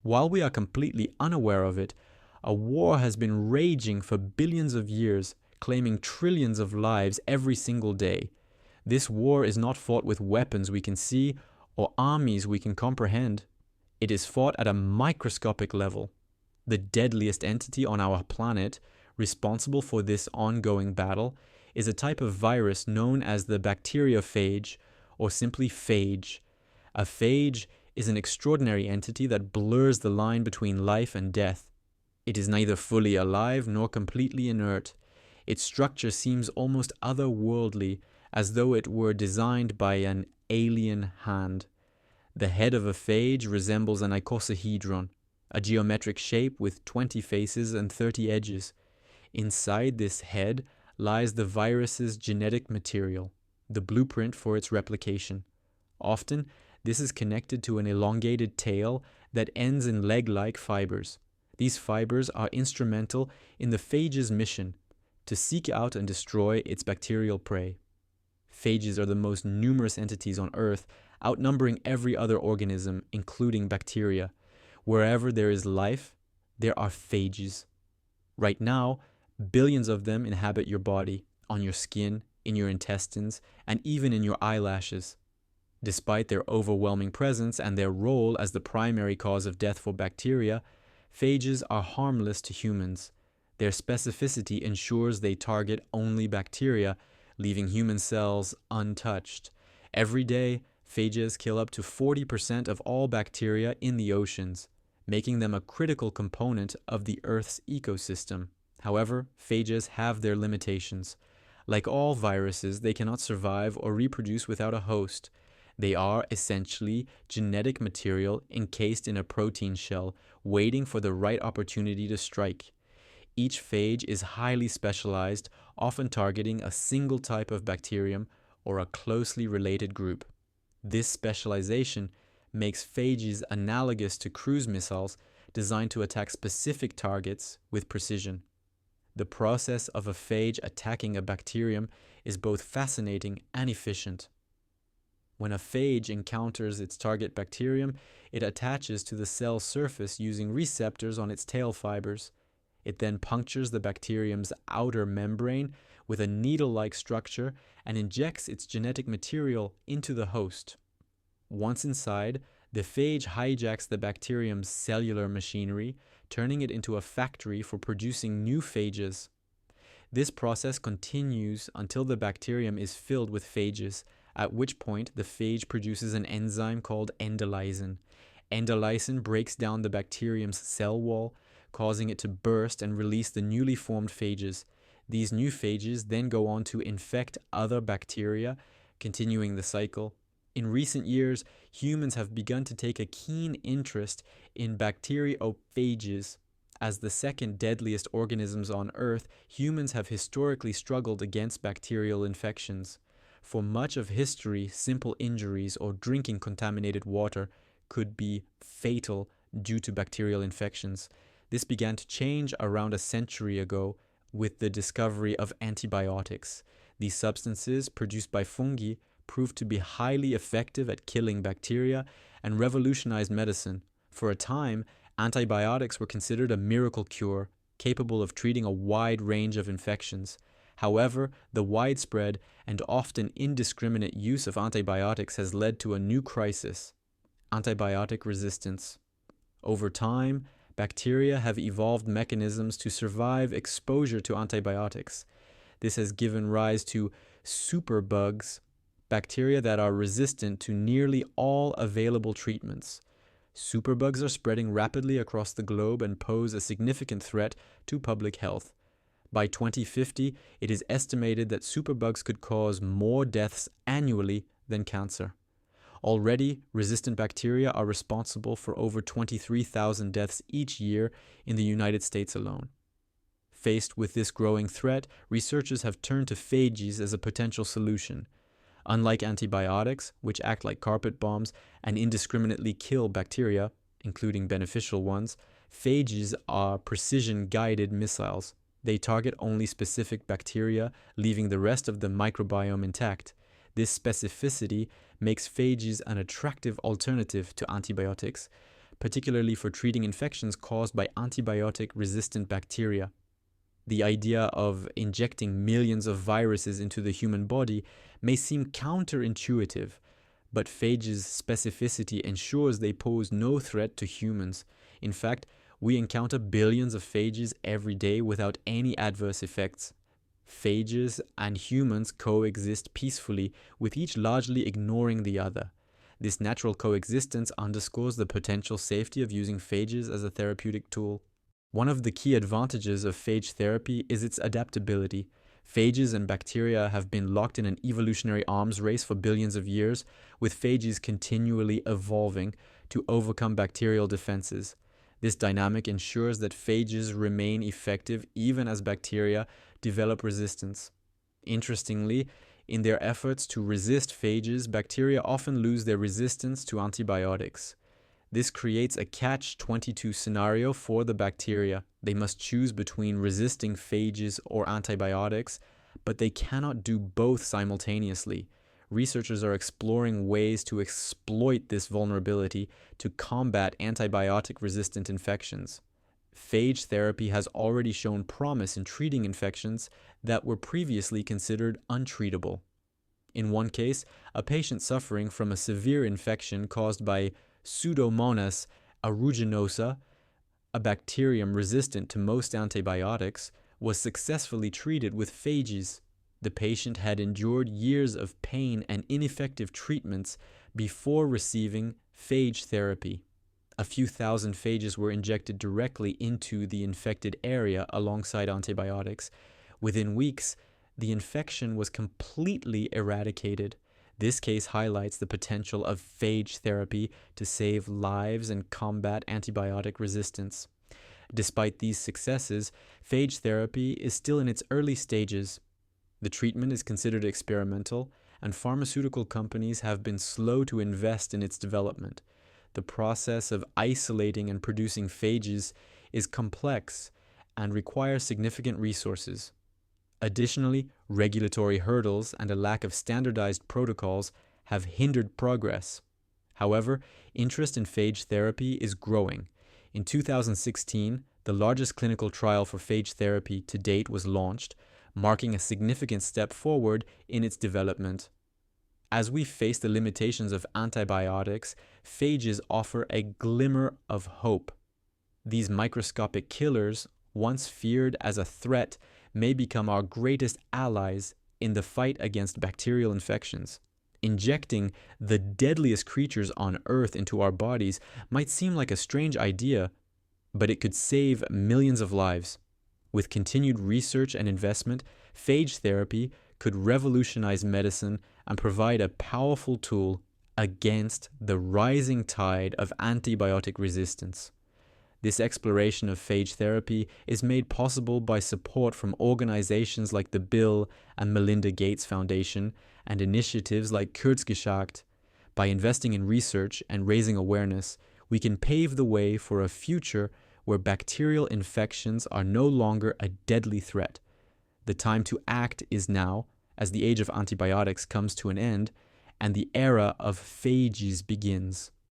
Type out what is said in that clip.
While we are completely unaware of it, a war has been raging for billions of years, claiming trillions of lives every single day. This war is not fought with weapons we can see or armies we can comprehend. It is fought at a microscopic level. The deadliest entity on our planet, responsible for this ongoing battle, is a type of virus known as the bacteriophage, or simply phage. A phage is an extraordinary entity that blurs the line between life and death. It is neither fully alive nor completely inert. Its structure seems almost otherworldly, as though it were designed by an alien hand. The head of a phage resembles an icosahedron, a geometric shape with 20 faces and 30 edges. Inside this head lies the virus's genetic material, the blueprint for its replication. Often, this is connected to an elongated tail that ends in leg-like fibers. These fibers are instrumental in the phage's mission to seek out and destroy its bacterial prey. Phages are the most numerous entities on Earth, outnumbering every other organism, including bacteria. Wherever there is life, there are phages. Right now, billions of them inhabit your body, on your skin, in your intestines, and even in your eyelashes. Despite their overwhelming presence and their role as the primary cause of death for bacteria, phages are harmless to humans. Their specificity ensures they target only bacteria, leaving human cells untouched. Every day, phages kill up to 40% of all bacteria in the oceans, making them a critical component of the Earth's ecosystem. However, phages have their limitations. Like all viruses, they cannot survive or reproduce without a host. They are essentially genetic material encased in a protein shell, waiting for the right opportunity to strike. Each phage is highly specialized, often targeting a single type of bacterium or a closely related group. This specialization makes phages analogous to cruise missiles designed to attack specific targets with precision. The process of a phage attacking a bacterium is both fascinating and efficient. When a phage encounters its target bacterium, it attaches to the cell surface using receptors on its tail fibers. It then punctures the bacterium's outer membrane with a needle-like structure and injects its genetic material into the host. Once inside, the phage hijacks the bacterium's cellular machinery, turning it into a factory for producing new phages. This process continues until the bacterium is filled with phages, at which point the phage produces an enzyme called endolysin. Endolysin breaks down the bacterium's cell wall, causing it to burst and release the newly formed phages. These new phages then go on to infect other bacteria, continuing the cycle. In recent years, humans have begun to take a keen interest in bacteriophages. As the second deadliest organisms on Earth, humans have historically struggled against bacterial infections. For much of history, simple injuries or drinking contaminated water could be fatal due to bacterial infections. This began to change around a century ago with the discovery of antibiotics. These substances, produced by fungi, proved to be highly effective at killing bacteria and revolutionized medicine. For a time, antibiotics were considered a miracle cure, capable of treating a wide range of infections. However, the widespread and often indiscriminate use of antibiotics has led to a new crisis: antibiotic resistance. Over time, bacteria have evolved mechanisms to survive exposure to antibiotics. This has given rise to superbugs, bacteria that are resistant to nearly all available treatments. Superbugs are spreading rapidly across the globe and pose a significant threat to public health. By 2050, it is estimated that superbugs could cause more deaths annually than cancer. Already, resistant bacteria are responsible for over 23,000 deaths each year in the United States alone. Faced with this growing threat, researchers have turned to phages as a potential solution. Unlike antibiotics, which act like carpet bombs and indiscriminately kill bacteria, including beneficial ones, phages are precision-guided missiles. They target only specific bacteria, leaving the rest of the microbiome intact. This specificity makes phages an attractive alternative to antibiotics, particularly for treating infections caused by antibiotic-resistant bacteria. The idea of injecting millions of viruses into the human body may seem counterintuitive, but phages' specificity ensures they pose no threat to humans. In fact, we encounter billions of phages every day without any adverse effects. Phages and humans coexist peacefully, with each largely ignoring the other. This natural coexistence underscores the potential safety of using phages as a therapeutic tool. One of the key advantages of phage therapy is its adaptability. Phages and bacteria have been locked in an evolutionary arms race for billions of years, with phages continually evolving to overcome bacterial defenses. This dynamic ensures that phages remain effective even as bacteria develop resistance. Interestingly, in their efforts to resist phages, bacteria often lose their resistance to antibiotics. This creates a catch-22 scenario for the bacteria. They must choose between resisting phages or antibiotics, but they cannot do both simultaneously. Researchers are exploring ways to exploit this vulnerability to combat antibiotic-resistant infections. Phage therapy has already shown promise in treating infections that were previously considered untreatable. In one case, a patient suffering from a severe infection caused by Pseudomonas aeruginosa, a bacterium resistant to most antibiotics, was successfully treated with phages. The patient had endured years of pain and ineffective treatments before receiving phage therapy. A few thousand phages were injected directly into the infected area alongside antibiotics. Within weeks, the infection was completely eradicated. This case highlights the potential of phage therapy to save lives and combat antibiotic resistance. Despite these successes, phage therapy is still in its early stages. The treatment is considered experimental, and pharmaceutical companies have been slow to invest in its development. The process of isolating and producing phages is complex and requires significant resources. Additionally, regulatory hurdles and a lack of standardized protocols have hindered progress. However, interest in phage therapy is growing. In 2016, the largest clinical trial for phage therapy to date was launched, marking a significant step forward in its development. As we face the limitations of antibiotics, phages offer a glimmer of hope. These microscopic killers, once feared as a threat, may become our greatest allies in the fight against bacterial infections. Injecting the deadliest creatures on Earth into our bodies might seem like a strange idea, but it could save millions of lives. With continued research and investment, phage therapy could revolutionize medicine and provide a powerful tool against the rising tide of antibiotic resistance. This exploration of phage therapy is made possible by support from organizations like the Bill and Melinda Gates Foundation and initiatives like Kurzgesagt. By investing in research and raising awareness, we can pave the way for a future where bacterial infections are no longer a deadly threat. The time to act is now, as the age of antibiotics comes to an end and the era of phages begins.